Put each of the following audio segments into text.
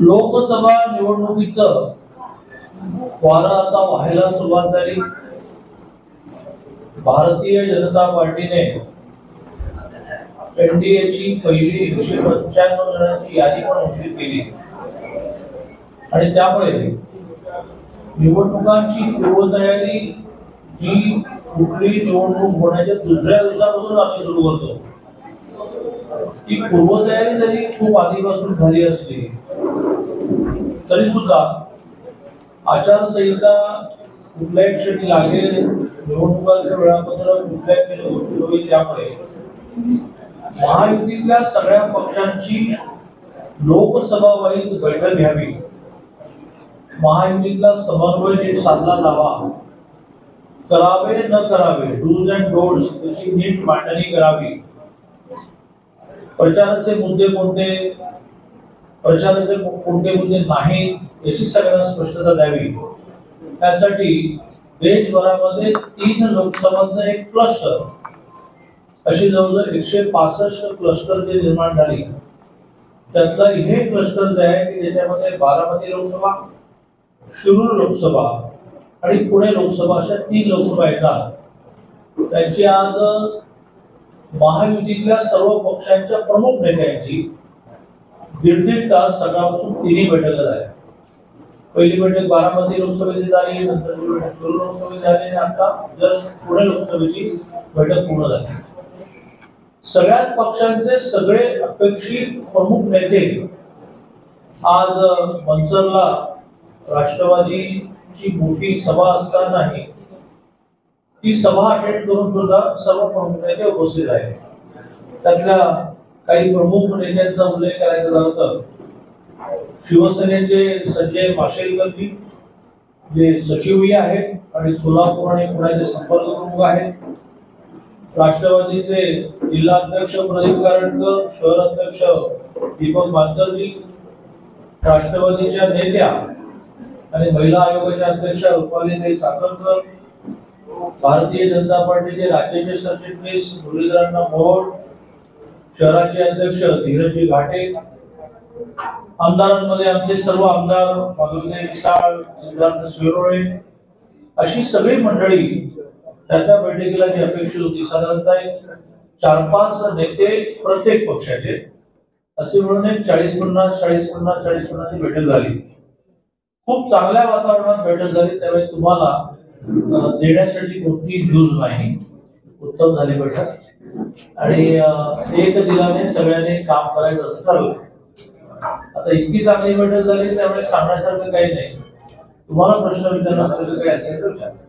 लोकसभा निवडणुकीचं वारं आता व्हायला सुरुवात झाली। भारतीय जनता पार्टीने एनडीएची पहिली 195 जणांची यादी पण घोषित केली आणि त्यामुळे निवडणुकांची पूर्वतयारी जी कुठली निवडणूक होण्याच्या दुसऱ्या दिवसापासून आम्ही सुरू करतो ती पूर्वतयारी जरी खूप आधीपासून झाली असली तरी सुद्धा आचारसंहिता कुठल्याही क्षणी लागेल, निवडणुकांचं वेळापत्रक कुठल्याही क्षणी घोषित होईल, त्यामुळे महायुतीतल्या सगळ्या पक्षांची लोकसभा वाईज बैठक घ्यावी, महायुतीतला समन्वय नीट साधला जावा, करावे न करावे डूज अँड डोंट्स याची नीट मांडणी करावी, प्रचाराचे मुद्दे कोणते, प्रचाराचे कोणते मुद्दे नाहीत याची सगळ्यांना स्पष्टता द्यावी। त्यासाठी देशभरामध्ये 3 लोकसभांचा एक क्लस्टर अशी जवळजवळ 165 क्लस्टर जे निर्माण झाली, त्यातला हे क्लस्टर जे आहे की ज्याच्यामध्ये बारामती लोकसभा, शिरूर लोकसभा आणि पुणे लोकसभा अशा 3 लोकसभा येतात। त्यांची आज महायुतीतल्या सर्व पक्षांच्या प्रमुख नेत्यांची 1.5 तास सकाळपासून 3 बैठका झाल्या। पहिली बैठक बारामती लोकसभेची झाली, नंतर शिरूर लोकसभेची झाली आणि आता जस्ट पुणे लोकसभेची बैठक पूर्ण झाली। सगळ्याच पक्षांचे सगळे अपेक्षित प्रमुख नेते आज मंचरला राष्ट्रवादीची मोठी सभा असतानाही ती सभा अटेंड करून सुद्धा सर्व प्रमुख नेते उपस्थित आहेत। त्यातल्या काही प्रमुख नेत्यांचा उल्लेख करायचा झाला तर शिवसेनेचे संजय माशेलकरजी जे सचिवही आहेत आणि सोलापूर आणि पुण्याचे संपर्क प्रमुख आहेत, राष्ट्रवादीचे जिल्हा अध्यक्ष प्रदीप कारंडकर, शहर अध्यक्ष दीपक मानकरजी, राष्ट्रवादीच्या नेत्या आणि महिला आयोगाच्या अध्यक्ष रुपालीताई चाकणकर, भारतीय जनता पार्टीचे राज्याचे सरचिटणीस मुरलीधरांना मोहोळ, शहराचे अध्यक्ष धीरजी घाटे, आमदारांमध्ये आमचे सर्व आमदार माधुरी मिसाळ, सिद्धार्थ शिरोळे अशी सगळी मंडळी त्या बैठकीला जी अपेक्षित होती, साधारणतः 4-5 नेते प्रत्येक पक्षाचे असे मिळून 40-50 बैठक झाली। खूप चांगल्या वातावरणात बैठक झाली, त्यामुळे तुम्हाला देण्यासाठी कोणती न्यूज नाही, उत्तम झाली बैठक आणि एक दिलाने सगळ्यांनी काम करायचं असं ठरवलं। आता इतकी चांगली बैठक झाली त्यामुळे सांगण्यासारखं काही नाही, तुम्हाला प्रश्न विचारण्यासारखं काही असेल तर विचारा।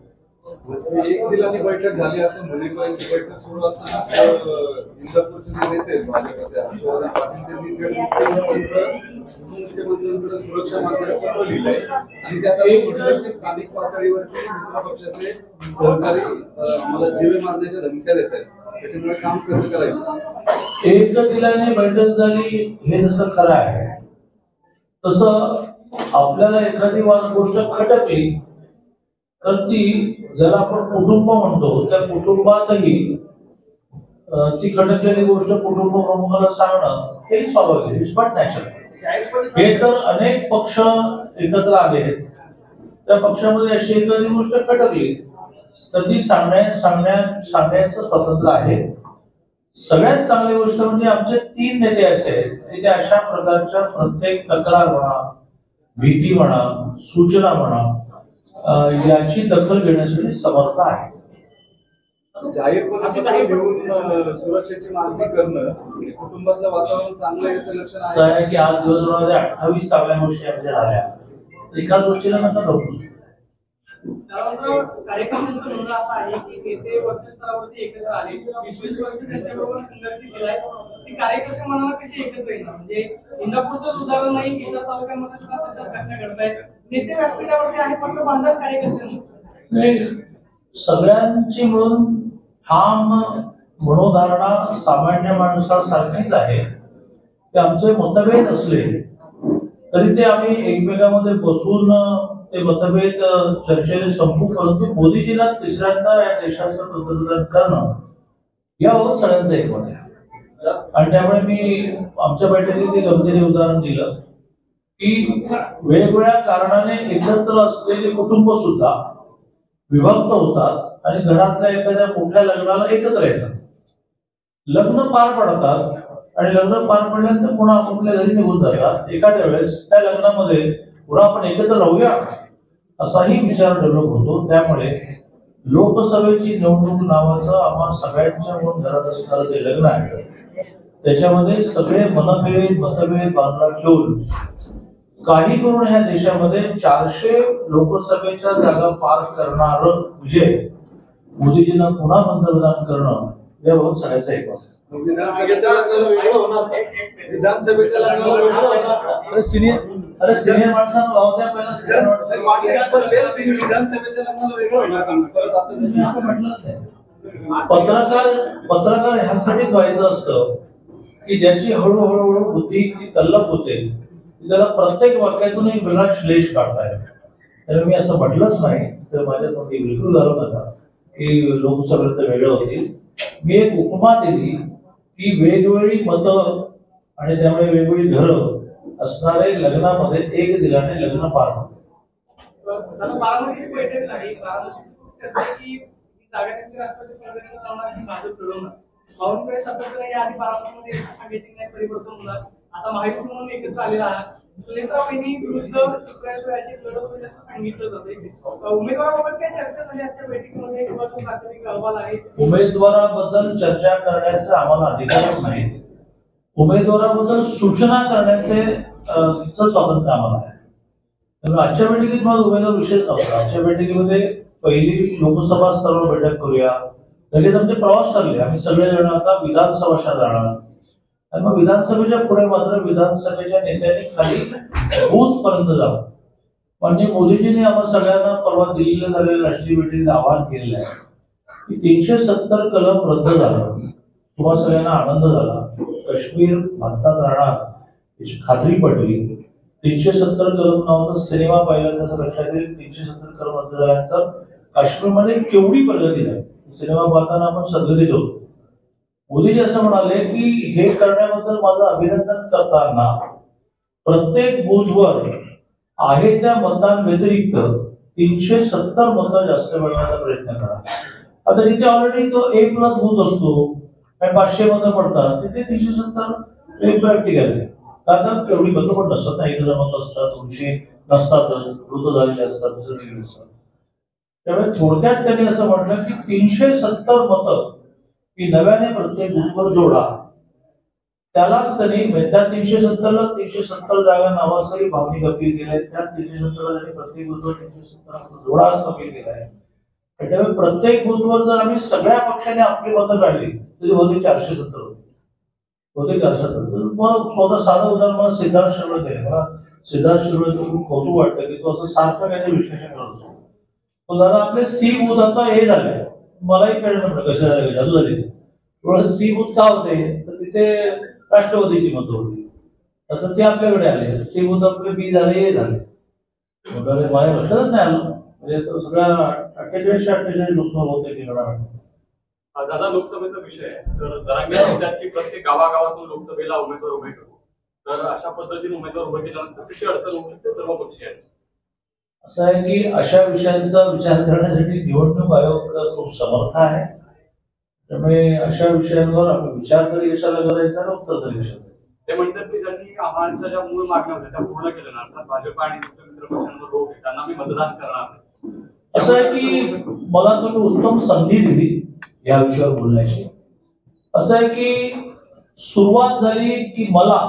एक दिलानी बैठक झाली असं मुलींची बैठक सुरू असताना इंदापूरचे नेते भाजपचे हर्षवर्धन पाटील त्यांनी मुख्यमंत्र्यांकडे सुरक्षा मागण्याचं पत्र लिहिलंय आणि त्यात स्थानिक पातळीवरती मित्र पक्षाचे सहकारी आम्हाला जीवे मारण्याच्या धमक्या देत आहेत, त्याच्यामुळे काम कसं करायचं। एक दिलाने बैठक झाली हे जसं खरं आहे तसं आपल्याला एखादी गोष्ट खटकली तर ती जर आपण कुटुंब म्हणतो त्या कुटुंबातही ती खटकलेली गोष्ट कुटुंब प्रमुखाला सांगणं हे स्वाभाविक आहे, बट नॅचरल। हे तर अनेक पक्ष एकत्र आले, त्या पक्षामध्ये अशी एखादी गोष्ट खटकली तर ती सांगण्याचं स्वातंत्र्य आहे। सगळ्यात चांगली गोष्ट म्हणजे आमचे 3 नेते असे आहेत ते अशा प्रकारच्या प्रत्येक तक्रार म्हणा, भीती म्हणा, सूचना म्हणा याची दखल घेण्यासाठी समर्थ आहे। जाहीरपणे घेऊन सुरक्षेची मागणी करणं, कुटुंबातलं वातावरण चांगलं याचं लक्षण असं आहे की आज दिवसभरामध्ये 28 चांगल्या गोष्टी आमच्या झाल्या, एकाच गोष्टीला नका धरू। कार्यक्रमांचं म्हणणं असं आहे की नेते वरच्या स्तरावरती एकत्र आले, 20 वर्ष त्यांच्याबरोबर संघर्ष केलाय, ती कार्यकर्ते मनाला कशी एकत्र येणार, म्हणजे इंदापूरचं उदाहरण नाही, इतर तालुक्यांमध्ये सुद्धा तशाच घटना घडतायत, नेते व्यासपीठावरती आहे फक्त बांधव कार्यकर्त्यांना सगळ्यांची मिळून ठाम मनोधारणा सामान्य माणसासारखीच आहे की आमचे मतभेद असले तरी ते आम्ही एकमेकांमध्ये बसून ते मतभेद चर्चेने संपू, परंतु मोदीजींना 3ऱ्यांदा या देशाचं पंतप्रधान करणं यावर सगळ्यांचं एकमत आहे। आणि त्यामुळे मी आमच्या बैठकीत एक गमतीने उदाहरण दिलं की वेगवेगळ्या कारणाने एकत्र असलेले कुटुंब सुद्धा विभक्त होतात आणि घरातल्या एखाद्या मोठ्या लग्नाला एकत्र येतात, लग्न पार पडतात आणि लग्न पार पडल्यानंतर पुन्हा आपापल्या घरी निघून जातात. एखाद्या वेळेस त्या लग्नामध्ये पुन्हा आपण एकत्र राहूया असाही विचार डेव्हलप होतो. त्यामुळे लोकसभेची निवडणूक नावाचं आम्हा सगळ्यांच्या म्हणून घरात असणारं जे लग्न आहे त्याच्यामध्ये सगळे मतभेद बाजूला ठेवून काही करून ह्या देशामध्ये 400 लोकसभेच्या जागा पार करणार विजय मोदीजींना पुन्हा पंतप्रधान करणं याबाबत सगळ्यांचा एक मत. विधानसभेच्या लग्नाला वेगळं होणार का? विधानसभेच्या लग्नाला वेगळं होणार का? सिनियर माणसांना वाव द्या पहिला. सिनियर माणसांना कॉन्टेक्स्ट बदलेल, तुम्ही विधानसभेच्या लग्नाला वेगळं होणार का? परत आता मी जसं असं म्हटलं नाही. पत्रकार ह्यासाठीच व्हायचं असतं की ज्याची हळूहळू बुद्धी तल्लख होते त्याला प्रत्येक वाक्यातून एक वेगळा श्लेष काढता येतो. तर मी असं म्हटलंच नाही तर माझ्या तोंडी बिलकुल झालं नका की लोकसभेत वेगळं होतील. मी एक उपमा दिली की वेगवेगळी मतं आणि त्यामुळे वेगवेगळी घरं असणारे लग्नामध्ये एक दिलाने लग्न पार पडतं. बारामतीची बैठक झाली, बारामतीची चर्चा की जागा राष्ट्रवादी काँग्रेसला लावणार की भाजप लढवणार. बावनकुळे सातत्याने याआधी बारामतीमध्ये सांगितले नाही परिवर्तन होणार. आता माहिती म्हणून एकत्र आलेला आहात. सुनेत्राबाईंनी विरुद्ध शुक्राचार्याशी लढत होईल असं सांगितलं जाते. उमेदवाराबाबत काय चर्चा झाली आजच्या बैठकीमध्ये किंवा तो प्राथमिक अहवाल आहे? उमेदवाराबद्दल चर्चा करण्याचा आम्हाला अधिकारच नाही. उमेदवाराबद्दल सूचना करण्याचे स्वातंत्र्य आम्हाला आहे. त्यामुळे आजच्या बैठकीत माझा उमेदवार विषय नव्हता. आजच्या बैठकीमध्ये पहिली लोकसभा स्तरावर बैठक करूया, लगेच आमचे प्रवास ठरले. आम्ही सगळेजण आता विधानसभा जाणार आणि मग विधानसभेच्या पुढे मात्र विधानसभेच्या नेत्यांनी खाली बूथ पर्यंत जावं. म्हणजे मोदीजींनी आम्हा सगळ्यांना परवा दिल्लीला झालेल्या राष्ट्रीय बैठकीत आवाहन केलेलं आहे की 370 कलम रद्द झालं. तुम्हाला सगळ्यांना आनंद झाला, काश्मीर भारतात राहणार याची खात्री पडली. 370 कलम नावाचा सिनेमा पाहिला त्याचं लक्षात येईल. 370 कलम रद्द झाल्यानंतर काश्मीरमध्ये केवढी प्रगती झाली सिनेमा पाहताना आपण सद्गतीत होतो. मोदीजी असं म्हणाले की हे करण्याबद्दल माझं अभिनंदन करताना प्रत्येक बूथवर आहे त्या मतां व्यतिरिक्त 370 मतं जास्त मिळवण्याचा प्रयत्न करा. आता जिथे ऑलरेडी तो A+ बूथ असतो आणि 500 मतं पडतात तिथे 370 प्रॅक्टिकल आहे. कारण तेवढी मतं पण नसतात ना, 1000 मतं असतात, 200 नसतातच, मृत झालेले असतात, दुसरे असतात. त्यामुळे थोडक्यात त्यांनी असं म्हटलं की 370 मतं की नव्याने प्रत्येक बूथवर जोडा. त्यालाच त्यांनी त्या 370ला 370 जागा नावाचंही भावनिक अपील केलंय. त्या 370ला त्यांनी प्रत्येक बूथवर 370 जोडा असं अपील केलं आहे. त्यामुळे प्रत्येक बूथवर जर आम्ही सगळ्या पक्षाने आपली मतं काढली तरी बहुतेक 470 होती, बहुतेक 470. मग स्वतः साधं उदाहरण मला सिद्धार्थ शिरोळे दिले. मला सिद्धार्थ शिरोळेचं खूप कौतुक वाटतं की तो असं सारखं काहीतरी विश्लेषण करत असतो. तो दादा आपले C बूथ आता हे झाले, मलाही कळलं म्हटलं कशा जादू झाली. C बूथ का होते तर तिथे राष्ट्रवादीची मतं होती, तर ते आपल्याकडे आले. C बूथ आपले B झाले, हे झाले. माझ्या लक्षातच नाही आलं. म्हणजे सगळ्या 48 लोकसभा होते की लढा. दादा लोकसभेचा विषय आहे तर जरांगे म्हणतात की प्रत्येक गावागावातून लोकसभेला उमेदवार उभे करू. तर अशा पद्धतीने उमेदवार उभे केल्यानंतर कशी अडचण होऊ शकते सर्व पक्षीय आहेत. असं आहे की अशा विषयांचा विचार करण्यासाठी निवडणूक आयोग खूप समर्थ आहे. त्यामुळे अशा विषयांवर आपण विचार तरी कशाला करायचा आणि उत्तर तरी कशाला. ते म्हणतात की ज्यांनी आव्हानांच्या ज्या मूळ मागण्या होत्या त्या पूर्ण केल्या ना, अर्थात भाजप आणि मित्र पक्षांवर रोख आहे, त्यांना मी मतदान करणार नाही. असं आहे की मला तुम्ही उत्तम संधी दिली या विषयावर बोलण्याची. असं आहे की सुरुवात झाली की मला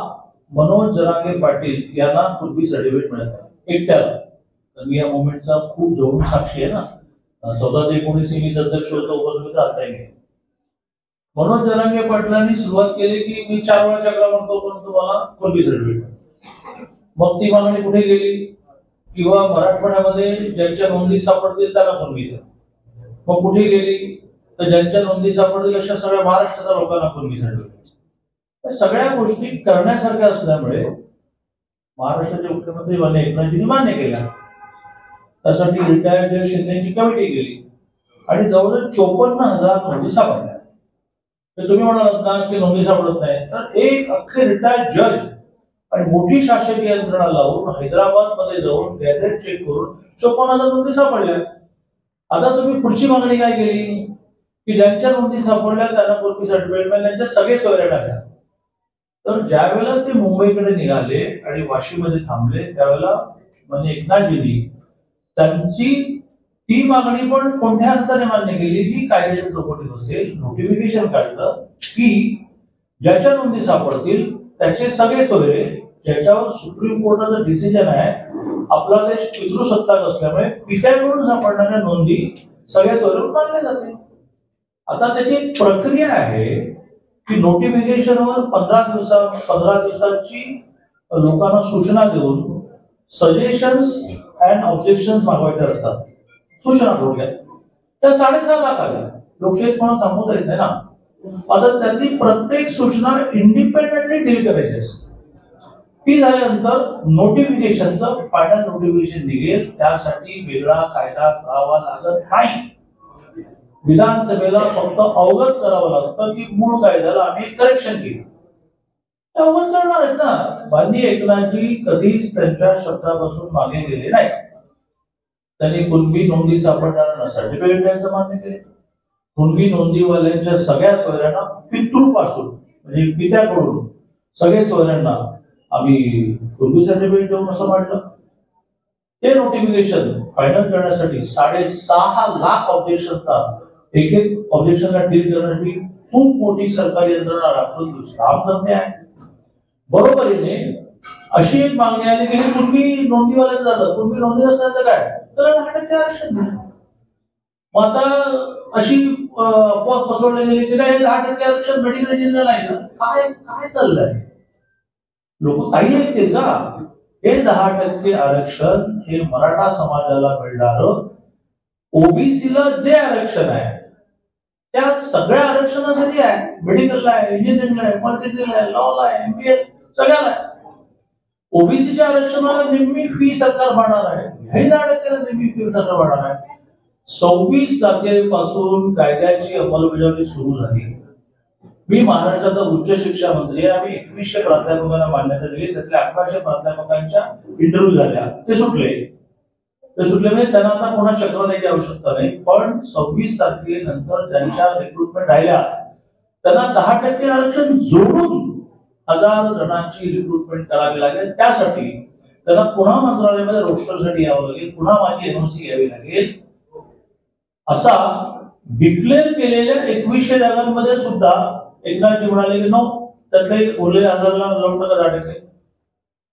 मनोज जरांगे पाटील यांना पूर्वी सर्टिफिकेट मिळत आहे एकट्याला. मी या मुवमेंटचा खूप जवळून साक्षी आहे ना. 14 ते 19 मी अध्यक्ष होतो, उपसमितीचा आता नाही. मनोज जरांगे पाटलांनी सुरुवात केली की मी 4 वेळा चक्रा म्हणतो पण तुम्हाला पूर्वी सर्टिफिकेट. मग ती मागणी कुठे गेली किंवा मराठवाड्यामध्ये ज्यांच्या नोंदी सापडतील त्यांना पूर्वी द्या. मग कुठे गेली तर ज्यांच्या नोंदी सापडतील अशा सगळ्या महाराष्ट्राच्या लोकांना पूर्वी सर्टिफिकेट. सगळ्या गोष्टी करण्यासारख्या असल्यामुळे महाराष्ट्राचे मुख्यमंत्री मान्य एकनाथजींनी मान्य केल्या. त्यासाठी रिटायर्ड शिंदेची कमिटी गेली आणि जवळजवळ 54,000 नोंदी सापडल्या. तर तुम्ही म्हणालात ना की नोंदी सापडत नाही, तर एक अख्खे रिटायर्ड जज आणि मोठी शासकीय यंत्रणा लावून हैदराबाद मध्ये जाऊन गॅझेट चेक करून 54,000 नोंदी सापडल्या. आता तुम्ही पुढची मागणी काय केली की ज्यांच्या नोंदी सापडल्या त्यांना कुर्पी सर्टिफिकेट मिळालं, त्यांच्या सगळे सोयऱ्या द्या. तर ज्या वेळेला ते मुंबईकडे निघाले आणि वाशीमध्ये थांबले त्यावेळेला म्हणजे एकनाथजींनी त्यांची ती मागणी पण कोणत्या अर्थाने मान्य केली की कायद्याच्या चौकटीत असेल. नोटिफिकेशन काढलं की ज्याच्या नोंदी सापडतील त्याचे सगळे सोयरे, ज्याच्यावर सुप्रीम कोर्टाचं डिसिजन आहे, आपला देश पितृसत्ताक असल्यामुळे पित्याकडून सापडणाऱ्या नोंदी सगळ्या सोयऱ्यावर मानल्या जातील. आता त्याची एक प्रक्रिया आहे की नोटिफिकेशनवर 15 दिवसाची लोकांना सूचना देऊन सजेशन्स अँड ऑब्जेक्शन मागवायचे असतात. सूचना थोडक्यात त्या 6.5 लाख आल्या. लोकशाहीत कोणा थांबवता येत नाही ना. आता त्यातली प्रत्येक सूचना इंडिपेंडेंटली डील करायची असते. ती झाल्यानंतर नोटिफिकेशनचं फायनल नोटिफिकेशन निघेल, त्यासाठी वेगळा कायदा करावा लागत नाही. विधानसभेला फक्त अवगत करावं लागतं की मूळ कायद्याला आम्ही करेक्शन केलं. अवगत करणार आहेत ना. माननीय एकनाथजी कधीच त्यांच्या शब्दापासून मागे गेले नाही. त्यांनी कुणबी नोंदी सापडणाऱ्यांना सर्टिफिकेट द्यायचं मान्य केले. कुणबी नोंदीवाल्यांच्या सगळ्या सोयऱ्यांना पितृपासून म्हणजे पित्याकडून सगळे सोयऱ्यांना आम्ही कुणबी सर्टिफिकेट देऊन असं म्हटलं. ते नोटिफिकेशन फायनल करण्यासाठी 6.5 लाख ऑब्जेक्शनचा एक ऑब्जेक्शनला डील करण्यासाठी खूप मोठी सरकारी यंत्रणा राखून काम करते आहे. बरोबरीने अशी एक मागणी आली की हे कुणबी नोंदीवाल्याचं झालं, कुणबी नोंदी नसल्याचं काय, तर 10% आरक्षण दिलं. मग आता अशी अफवा पसरवली गेली की नाही 10% आरक्षण मेडिकल जिल्ह्याला नाही ना. काय काय चाललंय? लोक काही ऐकतील का? हे 10% आरक्षण हे मराठा समाजाला मिळणार ओबीसीला जे आरक्षण आहे त्या सगळ्या आरक्षणासाठी आहे. मेडिकलला आहे, इंजिनिअरिंगला आहे, मार्केटिंगला आहे, लॉला आहे, एमबीए सगळ्याला आहे. ओबीसीच्या आरक्षणाला निम्मी फी सरकार भरणार आहे. हे 10%ला निम्मी फी सरकार भरणार आहे. 26 तारखेपासून कायद्याची अंमलबजावणी सुरू झाली. मी महाराष्ट्राचा उच्च शिक्षा मंत्री, आम्ही 2100 प्राध्यापकांना मान्यता दिली. त्यातल्या 1100 प्राध्यापकांच्या इंटरव्ह्यू झाल्या, ते सुटले. म्हणजे त्यांना आता पुन्हा चक्र द्यायची आवश्यकता नाही. पण 26 तारखेनंतर ज्यांच्या रिक्रुटमेंट राहिल्या त्यांना 10% आरक्षण जोडून 1000 जणांची रिक्रुटमेंट करावी लागेल. त्यासाठी त्यांना पुन्हा मंत्रालयामध्ये रोस्टरसाठी यावं लागेल, पुन्हा माझी एनओसी घ्यावी लागेल. असा डिक्लेअर केलेल्या 2100 जागांमध्ये सुद्धा एकनाथजी म्हणाले की नो, त्यातले उरलेले 1000 लावून नका 10%.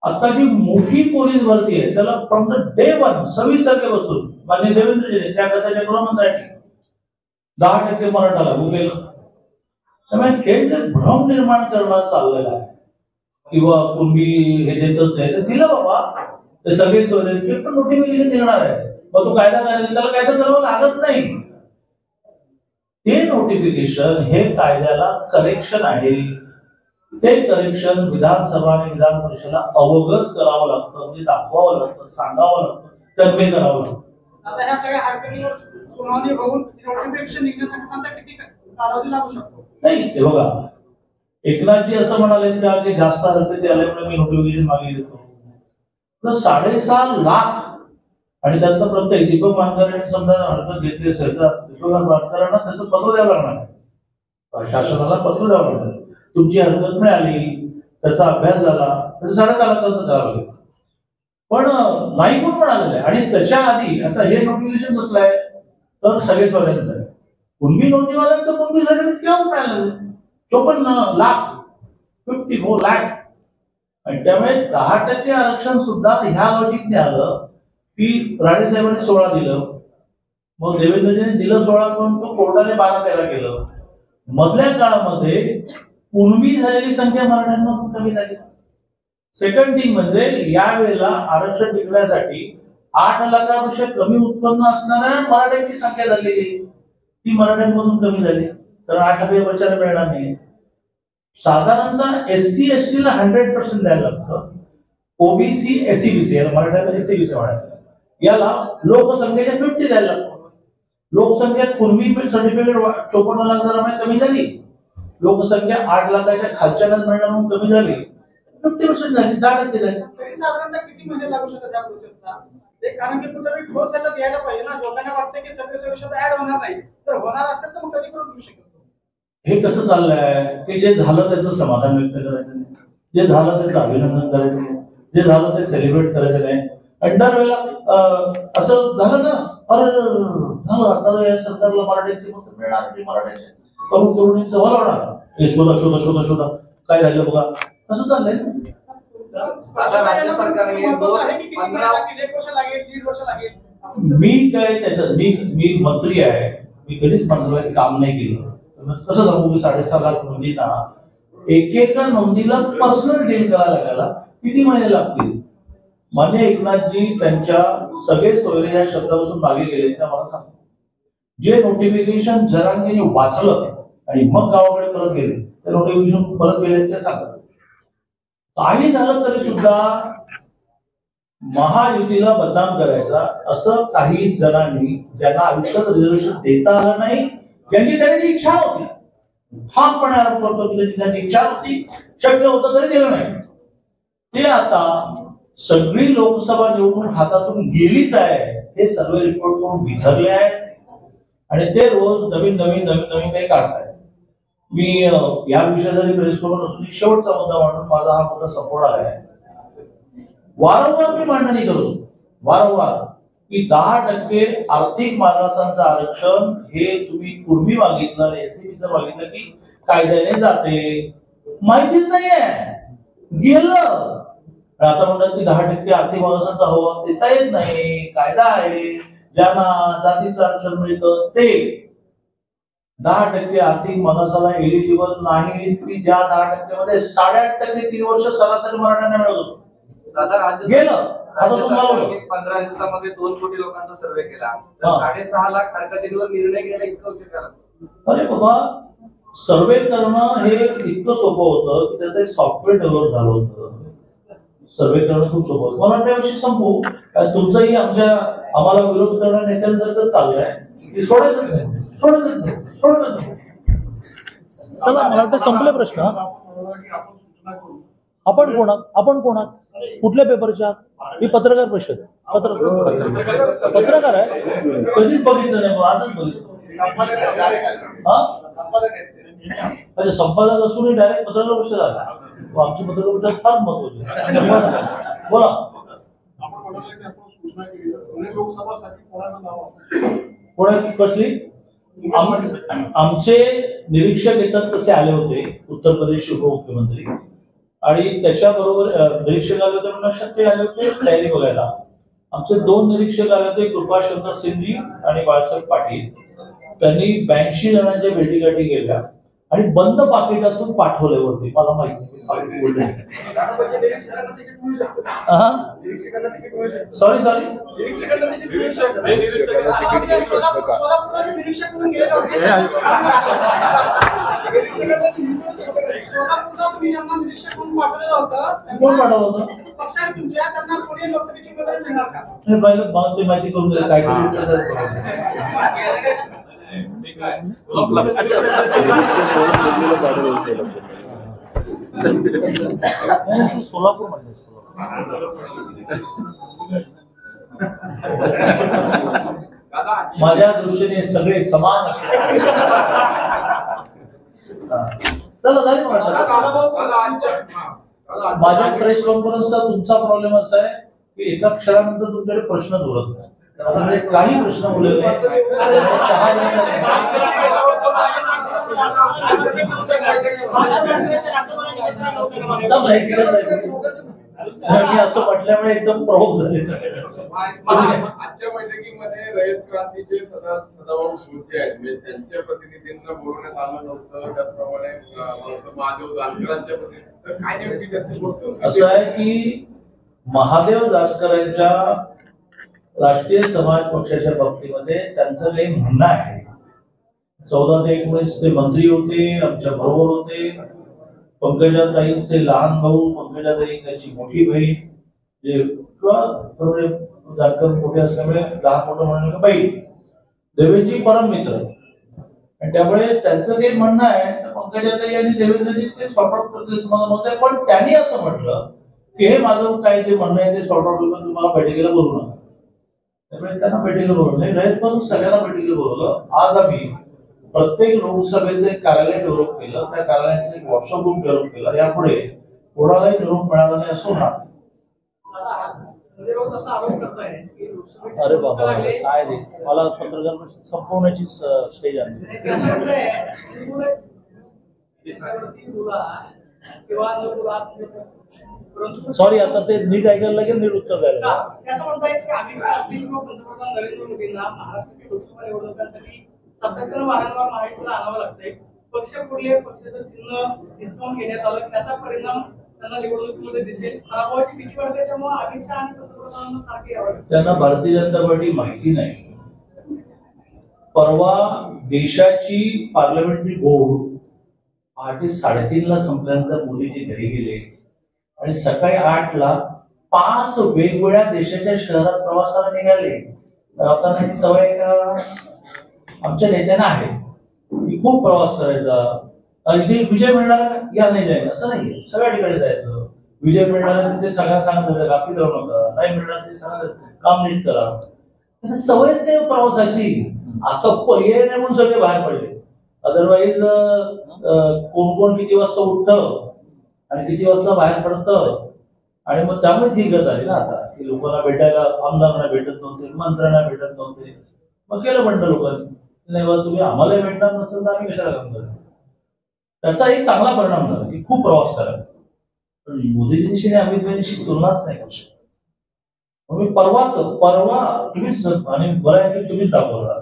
आता जी मोठी पोलीस भरती आहे त्याला फ्रॉम द डे 1 26 तारखेपासून माननीय देवेंद्रजीने त्या गटाच्या गृहमंत्र्यांनी 10% मराठा लागू केलं. त्यामुळे हे जे भ्रम निर्माण करणं चाललेलं आहे किंवा कुणबी हे देतच नाही, तर दिलं बाबा ते सगळे सोयरे पण नोटिफिकेशन देणार आहे. मग तो कायदा काय त्याला कायदा करावं लागत नाही. ते नोटिफिकेशन हे कायद्याला करेक्शन आहे. ते करेक्शन विधानसभा आणि विधान परिषदेला अवगत करावं लागतं, म्हणजे दाखवावं लागतं, सांगावं लागतं, कन्वे करावं लागतं. आता ह्या सगळ्या हरकतीवर सुनावणी होऊन नोटिफिकेशन निघण्यासाठी सांगता किती कालावधी लागू शकतो? नाही, हे बघा, एकनाथजी असं म्हणाले का की जास्त हरकती आल्यामुळे मी नोटिफिकेशन मागे घेतो. तर 6.5 लाख आणि त्यातलं प्रत्येक दीपक मानकरांनी समजा हरकत घेतली असेल तर दीपक मानकरांना त्याचं पत्र द्यावं लागणार आहे. शासनाला पत्र द्यावं लागणार. तुमची हरकत मिळाली, त्याचा अभ्यास झाला, त्याचं 6.5 लाख खर्च करावं लागेल. पण नाही कोण म्हणालेलं आहे. आणि त्याच्या आधी आता हे नोटिफिकेशन कसलं आहे तर सगळे सोयऱ्यांचं आहे. कुणबी नोंदीवाल्यांचं कुणबी सर्टिफिकेट केव्हा मिळालं? 54 लाख 54 लाख. आणि त्यामुळे 10% आरक्षण सुद्धा ह्या लॉजिकने आलं की राणेसाहेबांनी 16 दिलं, मग देवेंद्रजींनी दिलं 16, पण तो कोर्टाने 12-13 केलं. मधल्या काळामध्ये कुणबी झालेली संख्या मराठ्यांमधून कमी झाली. सेकंड थिंग म्हणजे यावेळेला आरक्षण टिकण्यासाठी 8 लाखापेक्षा कमी उत्पन्न असणाऱ्या मराठ्यांची संख्या झाली, ती मराठ्यांमधून कमी झाली. तर 8% बचायला मिळणार नाही. साधारणतः SC ST ला 100% द्यायला लागतं. ओबीसी SCBC याला मराठ्याला SCBC म्हणायचं, याला लोकसंख्येच्या 50 द्यायला लागतं. लोकसंख्या कुणबी सर्टिफिकेट 54 लाख जरा कमी झाली, लोकसंख्या 8 लाखाच्या खालच्या मिळणार म्हणून कमी झाली, 50% झाली, 10% झाली. तरी साधारणतः किती महिने लागू शकतात त्या प्रोसेसला? कारण की कुठेतरी ठोस याच्यात यायला पाहिजे ना. लोकांना वाटतं की सगळे सोल्युशन ऍड होणार नाही, तर होणार असेल तर मग कधी पण होऊ शकतो. हे कसं चाललंय की जे झालं त्याचं समाधान व्यक्त करायचं नाही, जे झालं त्याचं अभिनंदन करायचं नाही, जे झालं ते सेलिब्रेट करायचं नाही. अंडरवेला असं झालं ना, अरे झालं आता या सरकारला मराठीची मत मिळणार, मराठीचे तरुण तरुणींचं भलं होणार, हे शोधा काय झालं बघा, असं चाललंय ना. आता राज्य सरकारने मी काय त्याच्यात मी मंत्री आहे, मी कधीच मंत्रालयात काम नाही केलं. कसं सांगू की 6.5 लाख नोंदींना एकेका नोंदीला पर्सनल डील करायला लागायला किती महिने लागतील? मान्य एकनाथजी त्यांच्या सगळे सोयरे या शब्दापासून मागे गेले त्या मला सांगतो. जे नोटिफिकेशन जरांगीने वाचलं आणि मग गावाकडे परत गेले, ते नोटिफिकेशन परत गेले ते सांगतात. काही झालं तरी सुद्धा महायुतीला बदनाम करायचा असं काही जणांनी, ज्यांना आयुष्यात रिझर्वेशन देता आलं नाही, ज्यांची त्यांची इच्छा होती, ठामपणे आरोप करतो की त्यांची इच्छा होती, शक्य होतं तरी दिलं नाही, ते आता सगळी लोकसभा निवडणूक हातातून गेलीच आहे हे सर्वे रिपोर्ट करून बिथरले आहेत आणि ते रोज नवीन काही काढतायत. मी या विषयासाठी प्रेस करून असून शेवटचा मुद्दा म्हणून माझा हा मुद्दा संपवणार आहे. वारंवार मी मांडणी करतो वारंवार की 10% आर्थिक मागासांचं आरक्षण हे तुम्ही पूर्वी मागितलं, एसीबीचं मागितलं की कायद्याने जाते, माहितीच नाहीये, गेलं. आता म्हणतात की 10% आर्थिक मागासांचा हवा देता येत नाही, कायदा आहे, ज्यांना जातीचं आरक्षण मिळतं ते 10% आर्थिक मागासाला एलिजिबल नाही, की ज्या 10% मध्ये 8.5% 3 वर्ष सरासरी मराठ्यांना मिळत होतं. दादा गेलं. आता तुम्हाला 15 दिवसामध्ये 2 कोटी लोकांचा सर्वे केला, 6.5 लाख हरकतींवर निर्णय घ्यायला इतका उशीर झाला. अरे बाबा, सर्वे करणं हे इतकं सोपं होतं की त्याचं एक सॉफ्टवेअर डेव्हलप झालं होतं. सर्वे करणं खूप सोपं होतं. मला त्याविषयी संपू, तुमचंही आम्हाला विरोध करणाऱ्या नेत्यांसारखं चाललंय की सोडायचं नाही. चला, मला वाटतं संपले प्रश्न. आपण कोणात कुठल्या पेपरच्या? मी पत्रकार परिषद पत्रकार आहे. कधीच बघितलं नाही, आजच बघितलं. म्हणजे संपादक असूनही डायरेक्ट पत्रकार परिषद आला. आमची पत्रकार परिषद फार महत्वाची. बोला. कोणाची कसली? आमचे निरीक्षक येतात तसे आले होते, उत्तर प्रदेशचे उपमुख्यमंत्री, आणि त्याच्याबरोबर निरीक्षक आले होते म्हणून ते आले होते तयारी बघायला. आमचे 2 निरीक्षक आले होते, कृपाशंकर सिंधी आणि बाळासाहेब पाटील. त्यांनी 82 जणांच्या भेटीगाठी केल्या आणि बंद पाकिटातून पाठवले होते. मला माहिती सॉरी कोण पाठवलं होतं? ते माहिती करून काय सोलापूर मध्ये माझ्या दृष्टीने सगळे समान माझ्या प्रेस कॉन्फरन्सचा तुमचा प्रॉब्लेम असा आहे की एका क्षणानंतर तुमच्याकडे प्रश्नच उरत नाही. काही प्रश्न बोलले मी असं म्हटल्यामुळे एकदम प्रभाव झाले सगळे. आजच्या बैठकीमध्ये रयत क्रांतीचे सदाभाऊ खोचे आहेत, म्हणजे त्यांच्या प्रतिनिधींना बोलवण्यात आलं नव्हतं. त्याचप्रमाणे महादेव जानकरांच्या प्रतिनिधी, काय नेमकी त्याची वस्तू असं आहे की महादेव जानकरांच्या राष्ट्रीय समाज पक्षाच्या बाबतीमध्ये त्यांचं काही म्हणणं आहे. 14 ते 19 ते मंत्री होते, आमच्या बरोबर होते. पंकजाताईंचे लहान भाऊ, पंकजाताई त्यांची मोठी बहीण, जे जानकर मोठे असल्यामुळे लहान मोठं म्हणून बहीण. देवेंजी परम मित्र, आणि त्यामुळे त्यांचं काही म्हणणं आहे तर पंकजाताई आणि देवेंद्रजी ते सॉर्ट आउट करतील असं मला मत आहे. पण त्यांनी असं म्हटलं की हे माझं काय ते म्हणणं आहे ते सॉर्ट आउट करून तुम्हाला बैठकीला बोलू नका. त्यामुळे त्यांना बैठकीला बोलवलं नाही. रयतपासून सगळ्यांना बैठकीला बोलवलं. आज आम्ही प्रत्येक लोकसभेचं एक कार्यालय डेव्हलप केलं. त्या कार्यालयाचं एक व्हॉट्सअप ग्रुप डेव्हलप केला. यापुढे कोणालाही निरोप मिळाला नाही असं होणार. संजय राऊत असा आरोप करताय की लोकसभेत अरे बाबा काय रे, मला पत्रकार परिषद संपवण्याची स्टेज आली. सॉरी, आता ते नीट ऐकायला लागेल, नीट उत्तर द्यायला. असं म्हणताय की अमित शहा असतील किंवा पंतप्रधान नरेंद्र मोदींना महाराष्ट्रातील लोकसभा निवडणुकांसाठी सातत्यानं वारंवार माहितीला आणावं लागतंय. पक्ष पुढले पक्षाचं चिन्ह डिस्काउंट घेण्यात आलं, त्याचा परिणाम त्यांना निवडणुकीमध्ये दिसेल. पराभवाची भीती वाटते, त्यामुळे अमित शहा आणि पंतप्रधानांना सारखे यावं लागतं. त्यांना भारतीय जनता पार्टी माहिती नाही. परवा देशाची पार्लमेंटरी बोर्ड पहाटे 3:30 संपल्यानंतर मोदीजी घरी गेले आणि सकाळी 8ला 5 वेगवेगळ्या देशाच्या शहरात प्रवासाला निघाले. राहतानाची सवय का आमच्या नेत्यांना आहे की खूप प्रवास करायचा. आणि ते विजय मिळणार या नाही जाईल असं नाहीये. सगळ्या ठिकाणी जायचं. विजय मिळणार तिथे सगळ्यांना सांगत जायचं गाफीत राहू नका, नाही मिळणार ते सांगत काम नीट करा. सवय ते प्रवासाची. आता पर्याय नाही म्हणून सगळे बाहेर पडले. अदरवाईज कोण कोण किती वाजता उठतं आणि किती वाजता बाहेर पडतं. आणि मग त्यामुळेच ही गत आली ना आता की लोकांना भेटायला आमदारांना भेटत नव्हते, मंत्र्यांना भेटत नव्हते. मग केलं म्हणतं लोकांनी नाही बा तुम्ही आम्हाला भेटणार नसेल तर आम्ही कशाला काम करतो. त्याचा एक चांगला परिणाम झाला की खूप प्रवास करा. पण मोदीजींशी आणि अमित भाईंशी तुलनाच नाही करू शकत. म्हणून परवा तुम्हीच आणि बरं आहे की तुम्हीच दाखवला.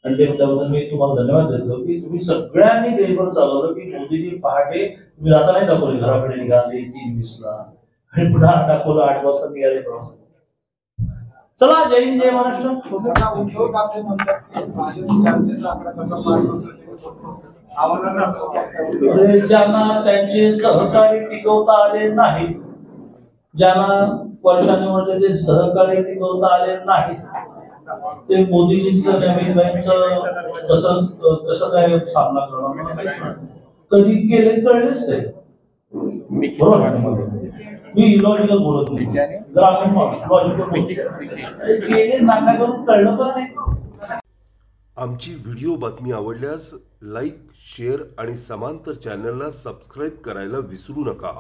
आणि त्याबद्दल मी तुम्हाला धन्यवाद देतो की तुम्ही सगळ्यांनी देशभर चालवलं की मोदीजी पहाटे तुम्ही आता नाही दाखवले घराकडे निघाले 3:20ला आणि पुन्हा दाखवलं 8 वाजता निघाले प्रवास. चला, जय हिंद, जय महाराष्ट्र. उद्धव ठाकरे म्हणतात की भाजप चान्सेस आकडा कसा ज्यांना त्यांचे सहकारी टिकवता आले नाही, ज्यांना वर्षानुवर्ष ते सहकारी टिकवता आले नाही, ते मोदीजींचं अमित भाईंचं कसं काय सामना करणार. कधी गेले कळलेच ते. मी इलॉजिकल बोलत नाही. ग्रामीण लॉजिकल गेले नाका करून कळलं पण नाही. आमची व्हिडिओ बातमी आवडल्यास लाईक, शेअर आणि समांतर चॅनलला सबस्क्राईब करायला विसरू नका.